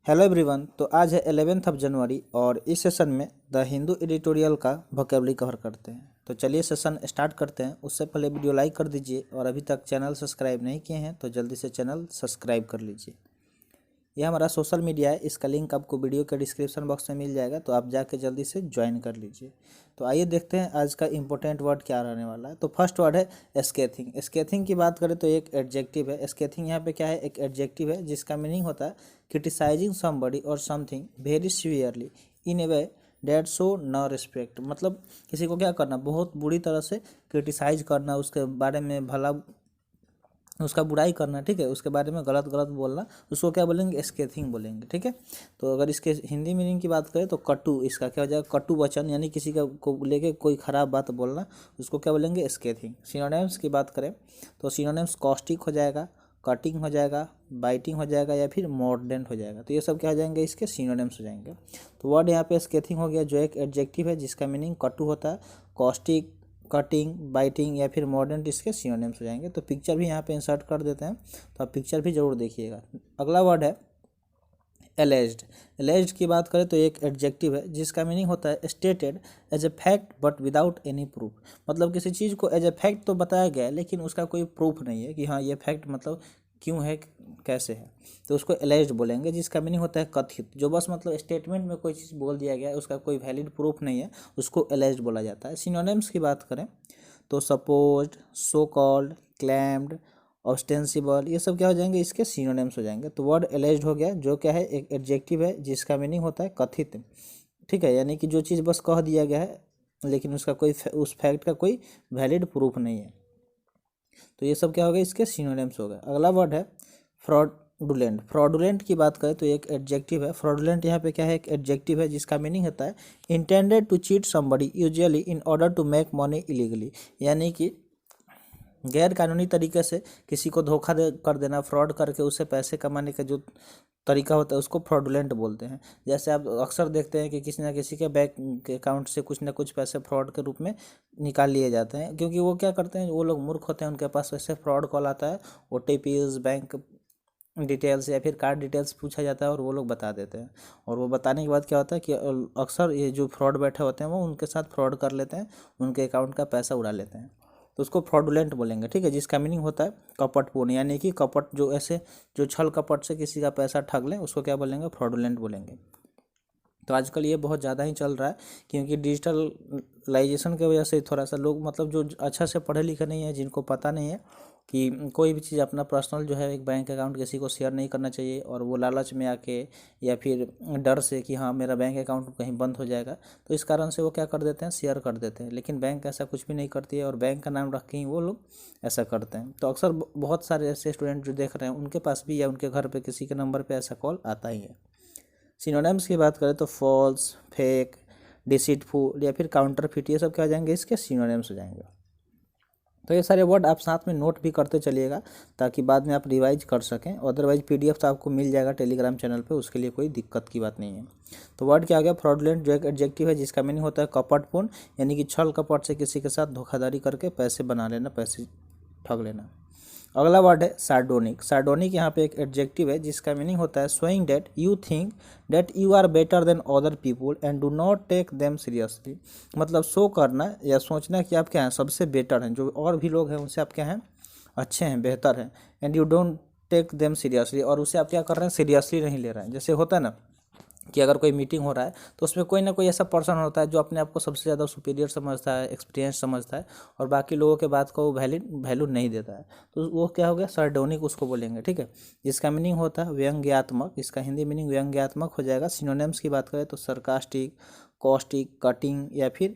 Hello everyone. तो आज है 11 जनवरी और इस सेशन में द हिंदू एडिटोरियल का वोकेबलरी कवर करते हैं। तो चलिए सेशन स्टार्ट करते हैं। उससे पहले वीडियो लाइक कर दीजिए और अभी तक चैनल सब्सक्राइब नहीं किए हैं तो जल्दी से चैनल सब्सक्राइब कर लीजिए। यह हमारा सोशल मीडिया है, इसका लिंक आपको वीडियो के डिस्क्रिप्शन बॉक्स में मिल जाएगा, तो आप जाके जल्दी से ज्वाइन कर लीजिए। तो आइए देखते हैं आज का इंपॉर्टेंट वर्ड क्या रहने वाला है। तो फर्स्ट वर्ड है स्केथिंग। स्केथिंग की बात करें तो एक एडजेक्टिव है। स्केथिंग यहाँ पे क्या है, एक एडजेक्टिव है जिसका मीनिंग होता है क्रिटिसाइजिंग समबडी और something very severely in a way date show न रिस्पेक्ट। मतलब किसी को क्या करना, बहुत बुरी तरह से क्रिटिसाइज करना, उसके बारे में भला उसका बुराई करना, ठीक है, उसके बारे में गलत गलत बोलना, उसको क्या बोलेंगे, स्केथिंग बोलेंगे, ठीक है। तो अगर इसके हिंदी मीनिंग की बात करें तो कटु, इसका क्या हो जाएगा, कटु वचन, यानी किसी का को लेके कोई खराब बात बोलना, उसको क्या बोलेंगे, स्केथिंग। सिनोनिम्स की बात करें तो सिनोनिम्स कॉस्टिक हो जाएगा, कटिंग हो जाएगा, बाइटिंग हो जाएगा या फिर मॉर्डेंट हो जाएगा। तो ये सब क्या हो जाएंगे, इसके सिनोनिम्स हो जाएंगे। तो वर्ड यहाँ पे स्केथिंग हो गया जो एक एडजेक्टिव है जिसका मीनिंग कटु होता है, कॉस्टिक, कटिंग, बाइटिंग या फिर मॉडर्न इसके सिनोनिम्स हो जाएंगे। तो पिक्चर भी यहाँ पे इंसर्ट कर देते हैं, तो आप पिक्चर भी जरूर देखिएगा। अगला वर्ड है एलेज्ड। एलेज्ड की बात करें तो एक एडजेक्टिव है जिसका मीनिंग होता है stated as a fact but without any proof. मतलब किसी चीज़ को एज ए फैक्ट तो बताया गया है लेकिन उसका कोई प्रूफ नहीं है कि हाँ ये फैक्ट मतलब क्यों है, कैसे है, तो उसको एलेज्ड बोलेंगे। जिसका मीनिंग होता है कथित, जो बस मतलब स्टेटमेंट में कोई चीज़ बोल दिया गया है, उसका कोई वैलिड प्रूफ नहीं है, उसको एलेज्ड बोला जाता है। सिनोनिम्स की बात करें तो supposed, so called, claimed, ostensible, ये सब क्या हो जाएंगे, इसके सिनोनिम्स हो जाएंगे। तो वर्ड एलेज्ड हो गया जो क्या है, एक एडजेक्टिव है जिसका मीनिंग होता है कथित, ठीक है, यानी कि जो चीज़ बस कह दिया गया है लेकिन उसका कोई उस फैक्ट का कोई वैलिड प्रूफ नहीं है। तो ये सब क्या हो गया, इसके सिनोनिम्स हो गए। अगला वर्ड है फ्रॉडुलेंट। फ्रॉडुलेंट की बात करें तो एक एडजेक्टिव है। फ्रॉडुलेंट यहाँ पे क्या है, एक एडजेक्टिव है जिसका मीनिंग होता है intended to cheat somebody usually in order to make money illegally, यानी कि गैर कानूनी तरीके से किसी को धोखा दे कर देना, फ्रॉड करके उससे पैसे कमाने का जो तरीका होता है उसको फ्रॉडुलेंट बोलते हैं। जैसे आप अक्सर देखते हैं कि किसी ना किसी के बैंक अकाउंट से कुछ ना कुछ पैसे फ्रॉड के रूप में निकाल लिए जाते हैं, क्योंकि वो क्या करते हैं, वो लोग मूर्ख होते हैं, उनके पास वैसे फ्रॉड कॉल आता है, OTPs, बैंक डिटेल्स या फिर कार्ड डिटेल्स पूछा जाता है और वो लोग बता देते हैं। और वो बताने के बाद क्या होता है कि अक्सर ये जो फ्रॉड बैठे होते हैं वो उनके साथ फ्रॉड कर लेते हैं, उनके अकाउंट का पैसा उड़ा लेते हैं, तो उसको फ्रॉडुलेंट बोलेंगे, ठीक है। जिसका मीनिंग होता है कपटपूर्ण, यानी कि कपट, जो ऐसे जो छल कपट से किसी का पैसा ठग लें उसको क्या बोलेंगे, फ्रॉडुलेंट बोलेंगे। तो आजकल ये बहुत ज़्यादा ही चल रहा है क्योंकि डिजिटलाइजेशन की वजह से थोड़ा सा लोग मतलब जो अच्छा से पढ़े लिखे नहीं है, जिनको पता नहीं है कि कोई भी चीज़ अपना पर्सनल जो है एक बैंक अकाउंट किसी को शेयर नहीं करना चाहिए, और वो लालच में आके या फिर डर से कि हाँ मेरा बैंक अकाउंट कहीं बंद हो जाएगा, तो इस कारण से वो क्या कर देते हैं, शेयर कर देते हैं। लेकिन बैंक ऐसा कुछ भी नहीं करती है और बैंक का नाम रख के ही वो लोग ऐसा करते हैं। तो अक्सर बहुत सारे ऐसे स्टूडेंट जो देख रहे हैं उनके पास भी या उनके घर पर किसी के नंबर पर ऐसा कॉल आता ही है। सिनोनिम्स की बात करें तो फॉल्स, फेक, डिसीटफुल या फिर काउंटरफिट, ये सब क्या हो जाएंगे, इसके सिनोनिम्स हो जाएंगे। तो ये सारे वर्ड आप साथ में नोट भी करते चलिएगा ताकि बाद में आप रिवाइज कर सकें। अदरवाइज PDF तो आपको मिल जाएगा टेलीग्राम चैनल पे, उसके लिए कोई दिक्कत की बात नहीं है। तो वर्ड क्या आ गया, फ्रॉडुलेंट, जो एक एडजेक्टिव है जिसका मीनिंग होता है कपटपूर्ण, यानी कि छल कपट से किसी के साथ धोखाधड़ी करके पैसे बना लेना, पैसे ठग लेना। अगला वर्ड है सार्डोनिक। सार्डोनिक यहाँ पे एक एडजेक्टिव है जिसका मीनिंग होता है showing that you think that you are better than other people and do not take them seriously. मतलब शो करना या सोचना कि आप क्या हैं, सबसे बेटर हैं, जो और भी लोग हैं उनसे आप क्या हैं, अच्छे हैं, बेहतर हैं, and you don't take them seriously, और उसे आप क्या कर रहे हैं, सीरियसली नहीं ले रहे हैं। जैसे होता है ना कि अगर कोई मीटिंग हो रहा है तो उसमें कोई ना कोई ऐसा पर्सन होता है जो अपने आप को सबसे ज़्यादा सुपीरियर समझता है, एक्सपीरियंस समझता है, और बाकी लोगों के बात को वैल्यू नहीं देता है, तो वो क्या हो गया, सार्डोनिक उसको बोलेंगे, ठीक है। जिसका मीनिंग होता है व्यंग्यात्मक, इसका हिंदी मीनिंग व्यंग्यात्मक हो जाएगा। सिनोनिम्स की बात करें तो सरकास्टिक, कॉस्टिक, कटिंग या फिर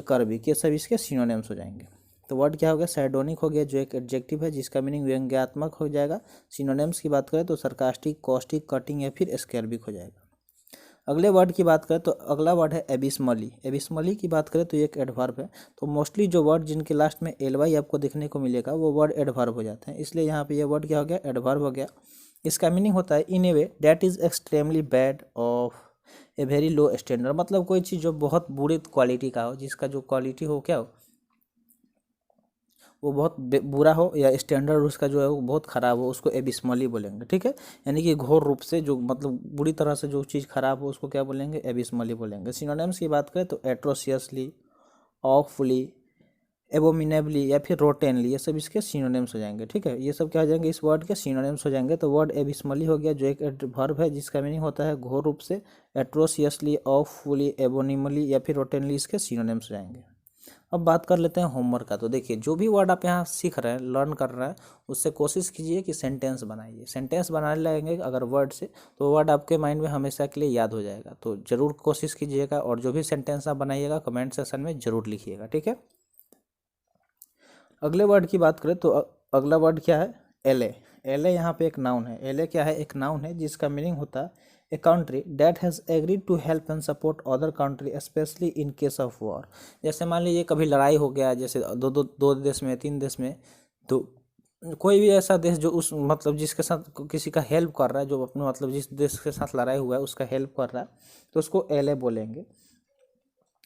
कर्बिक, ये सब इसके सिनोनिम्स हो जाएंगे। तो वर्ड क्या हो गया, सार्डोनिक हो गया जो एक एडजेक्टिव है जिसका मीनिंग व्यंग्यात्मक हो जाएगा। सिनोनिम्स की बात करें तो सरकास्टिक, कॉस्टिक, कटिंग या फिर स्कैर्बिक हो जाएगा। अगले वर्ड की बात करें तो अगला वर्ड है एबिस्मली। एबिस्मली की बात करें तो ये एक एडवर्ब है। तो मोस्टली जो वर्ड जिनके लास्ट में ly आपको देखने को मिलेगा वो वर्ड एडवर्ब हो जाते हैं, इसलिए यहाँ पे ये वर्ड क्या हो गया, एडवर्ब हो गया। इसका मीनिंग होता है in a way that is extremely bad of a very low standard. मतलब कोई चीज़ जो बहुत बुरी क्वालिटी का हो, जिसका जो क्वालिटी हो क्या हो, वो बहुत बुरा हो या स्टैंडर्ड उसका जो है वो बहुत ख़राब हो, उसको एबिस्मली बोलेंगे। ठीक है, यानी कि घोर रूप से जो मतलब बुरी तरह से जो चीज़ खराब हो उसको क्या बोलेंगे, एबिस्मली बोलेंगे। सिनोनिम्स की बात करें तो एट्रोसियसली, ऑफुली, एबोमिनेबली या फिर रोटेनली, ये सब इसके सिनोनिम्स हो जाएंगे। ठीक है, ये सब क्या हो जाएंगे, इस वर्ड के सिनोनिम्स हो जाएंगे। तो वर्ड एबिस्मली हो गया जो एक वर्ब है जिसका मीनिंग होता है घोर रूप से। एट्रोसियसली, ऑफुली, एबोनिमली या फिर रोटेनली इसके सिनोनिम्स हो जाएंगे। अब बात कर लेते हैं होमवर्क का। तो देखिए, जो भी वर्ड आप यहाँ सीख रहे हैं, लर्न कर रहे हैं, उससे कोशिश कीजिए कि सेंटेंस बनाइए। सेंटेंस बनाने लगेंगे अगर वर्ड से, तो वर्ड आपके माइंड में हमेशा के लिए याद हो जाएगा। तो ज़रूर कोशिश कीजिएगा, और जो भी सेंटेंस आप बनाइएगा कमेंट सेक्शन में ज़रूर लिखिएगा। ठीक है, अगले वर्ड की बात करें तो अगला वर्ड क्या है, एले। एले यहाँ पे एक नाउन है। एले क्या है, एक नाउन है जिसका मीनिंग होता है a country that has agreed to help and support other country specially in case of war. जैसे मान लीजिए कभी लड़ाई हो गया, जैसे दो देश में, तीन देश में, तो कोई भी ऐसा देश जो उस मतलब जिसके साथ किसी का हेल्प कर रहा है, जो अपने मतलब जिस देश के साथ लड़ाई हुआ है उसका हेल्प कर रहा है, तो उसको एले बोलेंगे।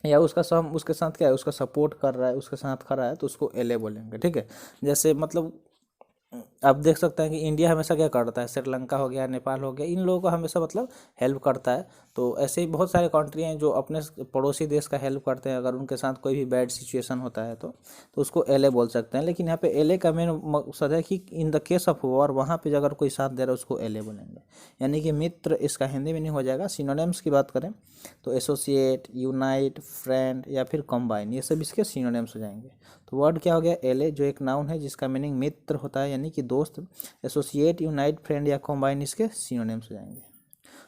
या उसके साथ क्या है, उसका सपोर्ट कर रहा है, उसके साथ खड़ा है, तो उसको एले बोलेंगे। ठीक है, जैसे मतलब आप देख सकते हैं कि इंडिया हमेशा क्या करता है, श्रीलंका हो गया, नेपाल हो गया, इन लोगों को हमेशा मतलब हेल्प करता है। तो ऐसे ही बहुत सारे कंट्री हैं जो अपने पड़ोसी देश का हेल्प करते हैं, अगर उनके साथ कोई भी बैड सिचुएशन होता है तो उसको एले बोल सकते हैं। लेकिन यहाँ पे एले का मेन मकसद है कि in the case of war, वहाँ पे अगर कोई साथ दे रहा है उसको एले बोलेंगे, यानी कि मित्र इसका हिंदी में नहीं हो जाएगा। सिनोनिम्स की बात करें तो एसोसिएट, यूनाइट, फ्रेंड या फिर कंबाइन, ये सब इसके सिनोनिम्स हो जाएंगे। तो वर्ड क्या हो गया, एले, जो एक नाउन है जिसका मीनिंग मित्र होता है यानी कि दोस्त। एसोसिएट, यूनाइट, फ्रेंड या कंबाइन इसके सिनोनिम्स हो जाएंगे।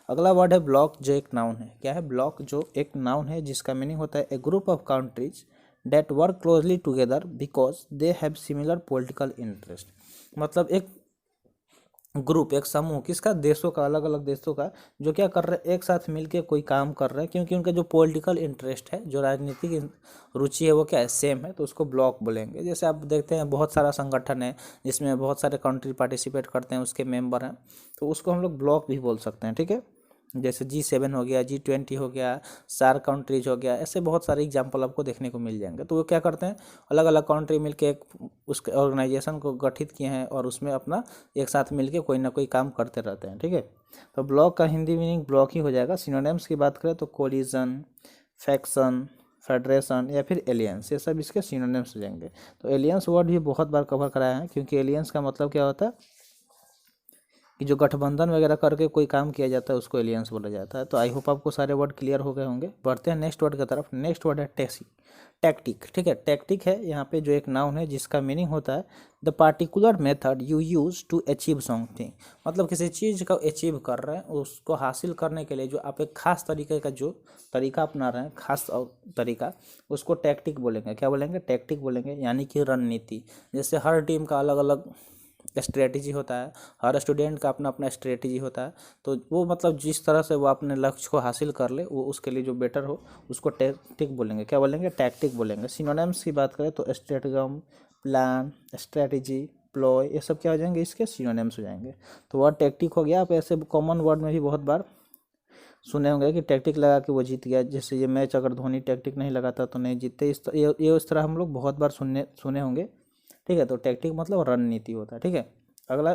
अगला वर्ड है ब्लॉक, जो एक नाउन है। क्या है, ब्लॉक जो एक नाउन है जिसका मीनिंग होता है a group of countries that work closely together because they have similar political interest. मतलब एक ग्रुप, एक समूह, किसका, देशों का, अलग अलग देशों का, जो क्या कर रहे हैं, एक साथ मिलके कोई काम कर रहे हैं, क्योंकि उनका जो पॉलिटिकल इंटरेस्ट है, जो राजनीतिक रुचि है, वो क्या है, सेम है, तो उसको ब्लॉक बोलेंगे। जैसे आप देखते हैं बहुत सारा संगठन है जिसमें बहुत सारे कंट्री पार्टिसिपेट करते हैं, उसके मेंबर हैं, तो उसको हम लोग ब्लॉक भी बोल सकते हैं। ठीक है, जैसे G7 हो गया, G20 हो गया, सार्क कंट्रीज हो गया, ऐसे बहुत सारे एग्जाम्पल आपको देखने को मिल जाएंगे। तो वो क्या करते हैं, अलग अलग कंट्री मिलके एक उस ऑर्गेनाइजेशन को गठित किए हैं और उसमें अपना एक साथ मिलके कोई ना कोई काम करते रहते हैं। ठीक है, तो ब्लॉक का हिंदी मीनिंग ब्लॉक ही हो जाएगा। सिनोनिम्स की बात करें तो कोलिजन, फैक्शन, फेडरेशन या फिर एलियंस, ये सब इसके सिनोनिम्स हो जाएंगे। तो एलियंस वर्ड भी बहुत बार कवर कराया है, क्योंकि एलियंस का मतलब क्या होता है कि जो गठबंधन वगैरह करके कोई काम किया जाता है उसको एलियंस बोला जाता है। तो आई होप आपको सारे वर्ड क्लियर हो गए होंगे। बढ़ते हैं नेक्स्ट वर्ड की तरफ। नेक्स्ट वर्ड है टैक्टिक। ठीक है, टैक्टिक है यहाँ पे जो एक नाउन है जिसका मीनिंग होता है the particular method you use to achieve something. मतलब किसी चीज़ को अचीव कर रहे हैं, उसको हासिल करने के लिए जो आप एक खास तरीके का जो तरीका अपना रहे हैं, खास तरीका, उसको टैक्टिक बोलेंगे। क्या बोलेंगे, टैक्टिक बोलेंगे, यानी कि रणनीति। जैसे हर टीम का अलग अलग स्ट्रेटजी होता है, हर स्टूडेंट का अपना अपना स्ट्रेटजी होता है, तो वो मतलब जिस तरह से वो अपने लक्ष्य को हासिल कर ले, वो उसके लिए जो बेटर हो उसको टैक्टिक बोलेंगे। क्या बोलेंगे, टैक्टिक बोलेंगे। सिनोनिम्स की बात करें तो स्ट्रेटगम, प्लान, स्ट्रेटजी, प्लॉय, ये सब क्या हो जाएंगे, इसके सिनोनिम्स हो जाएंगे। तो वर्ड टैक्टिक हो गया। आप ऐसे कॉमन वर्ड में भी बहुत बार सुने होंगे कि टैक्टिक लगा के वो जीत गया। जैसे ये मैच अगर धोनी टैक्टिक नहीं लगाता तो नहीं जीतते, इस तरह हम लोग बहुत बार सुने होंगे। ठीक है, तो टैक्टिक मतलब रणनीति होता है। ठीक है, अगला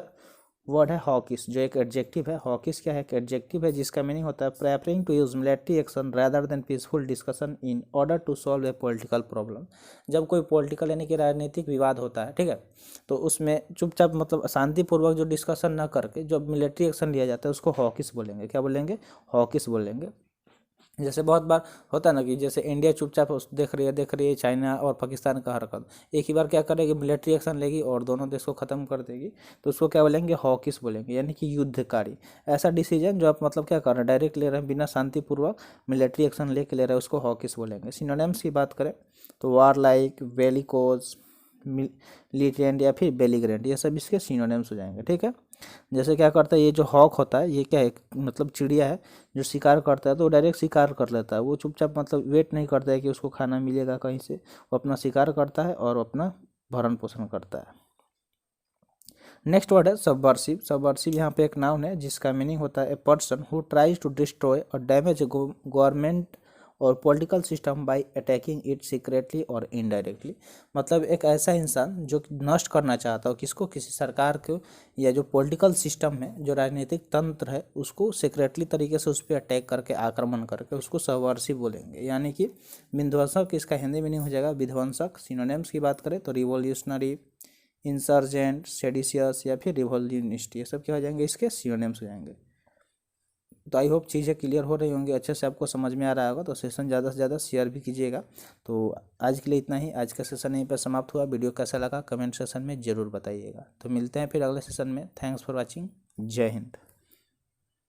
वर्ड है हॉकिस, जो एक एडजेक्टिव है। हॉकिस क्या है, एक एडजेक्टिव है जिसका मीनिंग होता है preferring to use military action rather than peaceful discussion in order to solve a political problem. जब कोई पॉलिटिकल यानी कि राजनीतिक विवाद होता है, ठीक है, तो उसमें चुपचाप मतलब शांतिपूर्वक जो डिस्कशन ना करके जब मिलिट्री एक्शन लिया जाता है उसको हॉकिस बोलेंगे। क्या बोलेंगे, हॉकिस बोलेंगे। जैसे बहुत बार होता है ना कि जैसे इंडिया चुपचाप देख रही है चाइना और पाकिस्तान का हरकत, एक ही बार क्या करेगी, मिलिट्री एक्शन लेगी और दोनों देश को ख़त्म कर देगी, तो उसको क्या बोलेंगे, हॉकिस बोलेंगे, यानी कि युद्धकारी। ऐसा डिसीजन जो आप मतलब क्या कर रहे हैं, डायरेक्ट ले रहे हैं, बिना शांतिपूर्वक मिलिट्री एक्शन लेके ले रहे हैं, उसको हॉकिस बोलेंगे। सिनोनिम्स की बात करें तो वार लाइक, बेलिकोज, मिलिटेंट या फिर बेलिग्रेंट, ये सब इसके सिनोनिम्स हो जाएंगे। ठीक है, जैसे क्या करता है, ये जो हॉक होता है ये क्या है, मतलब चिड़िया है जो शिकार करता है, तो वो डायरेक्ट शिकार कर लेता है। वो चुपचाप मतलब वेट नहीं करता है कि उसको खाना मिलेगा कहीं से, वो अपना शिकार करता है और अपना भरण पोषण करता है। नेक्स्ट वर्ड है सबवर्सिव। सबवर्सिव यहाँ पे एक नाउन है जिसका मीनिंग होता है a person who tries to destroy और डैमेज गवर्नमेंट और political system by attacking it secretly और इनडायरेक्टली, मतलब एक ऐसा इंसान जो कि नष्ट करना चाहता हो किसको, किसी सरकार को, या जो पॉलिटिकल सिस्टम है, जो राजनीतिक तंत्र है, उसको सीक्रेटली तरीके से उस पर अटैक करके, आक्रमण करके उसको सबवर्सी बोलेंगे। यानी कि विध्वंसक, इसका हिंदी मीनिंग हो जाएगा विध्वंसक। सिनोनिम्स की बात करें तो रिवॉल्यूशनरी, इंसर्जेंट, सेडिशियस या फिर रिवॉल्यूनिस्ट, ये सब क्या हो जाएंगे, इसके सिनोनिम्स हो जाएंगे। तो आई होप चीज़ें क्लियर हो रही होंगी, अच्छे से आपको समझ में आ रहा होगा। तो सेशन ज़्यादा से ज़्यादा शेयर भी कीजिएगा। तो आज के लिए इतना ही, आज का सेशन यहीं पर समाप्त हुआ। वीडियो कैसा लगा कमेंट सेशन में ज़रूर बताइएगा। तो मिलते हैं फिर अगले सेशन में। Thanks for watching. जय हिंद।